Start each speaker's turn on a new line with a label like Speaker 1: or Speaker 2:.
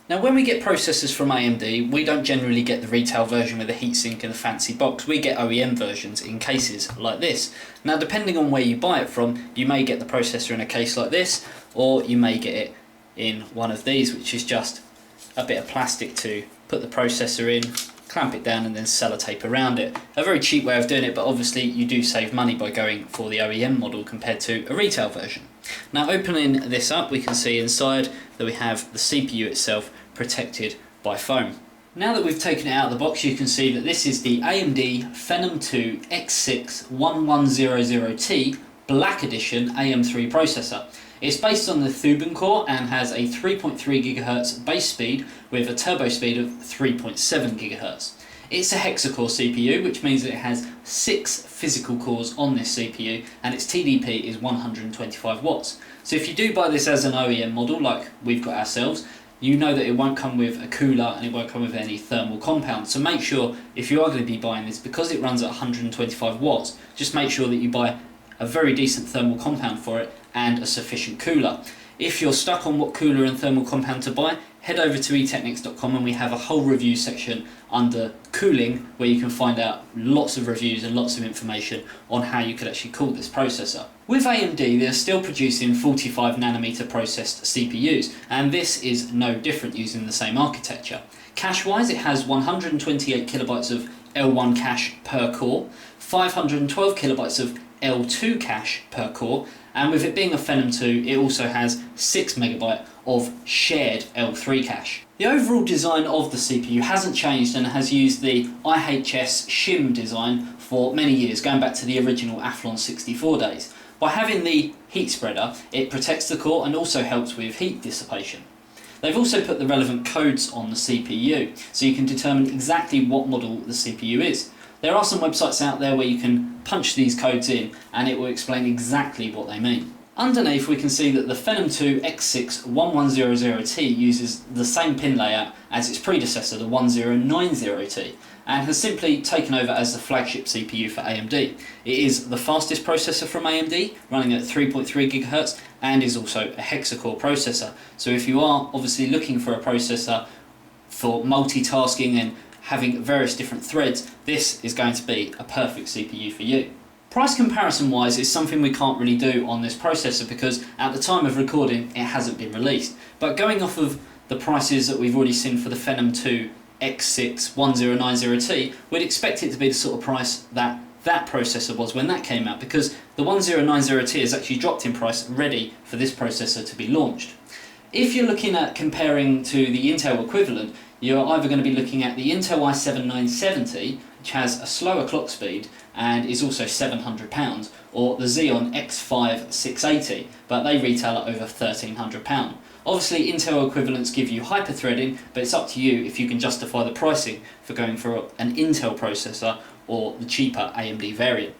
Speaker 1: Now when we get processors from AMD, we don't generally get the retail version with the heatsink and the fancy box. We get OEM versions in cases like this. Now depending on where you buy it from, you may get the processor in a case like this, or you may get it in one of these, which is just a bit of plastic to put the processor in, clamp it down and then sellotape around it. A very cheap way of doing it, but obviously you do save money by going for the OEM model compared to a retail version. Now opening this up, we can see inside that we have the CPU itself protected by foam. Now that we've taken it out of the box, you can see that this is the AMD Phenom II X6-1100T Black Edition AM3 processor. It's based on the Thuban core and has a 3.3 GHz base speed with a turbo speed of 3.7 GHz. It's a hexacore CPU, which means that it has 6 physical cores on this CPU, and its Tdp is 125 watts. So if you do buy this as an OEM model like we've got ourselves, you know that it won't come with a cooler and it won't come with any thermal compound. So make sure, if you are going to be buying this, because it runs at 125 watts, just make sure that you buy a very decent thermal compound for it and a sufficient cooler. If you're stuck on what cooler and thermal compound to buy, head over to etechnics.com and we have a whole review section under cooling where you can find out lots of reviews and lots of information on how you could actually cool this processor. With AMD, they're still producing 45nm processed CPUs, and this is no different using the same architecture. Cache-wise, it has 128 kilobytes of L1 cache per core, 512 kilobytes of L2 cache per core, and with it being a Phenom II, it also has 6 megabyte of shared L3 cache. The overall design of the CPU hasn't changed and has used the IHS shim design for many years, going back to the original Athlon 64 days. By having the heat spreader, it protects the core and also helps with heat dissipation. They've also put the relevant codes on the CPU, so you can determine exactly what model the CPU is. There are some websites out there where you can punch these codes in and it will explain exactly what they mean. Underneath we can see that the Phenom II X6-1100T uses the same pin layout as its predecessor, the 1090T, and has simply taken over as the flagship CPU for AMD. It is the fastest processor from AMD, running at 3.3 GHz, and is also a hexacore processor. So if you are obviously looking for a processor for multitasking and having various different threads, this is going to be a perfect CPU for you. Price comparison wise is something we can't really do on this processor because at the time of recording it hasn't been released. But going off of the prices that we've already seen for the Phenom II X6-1090T, we'd expect it to be the sort of price that that processor was when that came out, because the 1090T has actually dropped in price ready for this processor to be launched. If you're looking at comparing to the Intel equivalent, you're either going to be looking at the Intel i7-970, which has a slower clock speed and is also £700, or the Xeon X5-680, but they retail at over £1,300. Obviously Intel equivalents give you hyper-threading, but it's up to you if you can justify the pricing for going for an Intel processor or the cheaper AMD variant.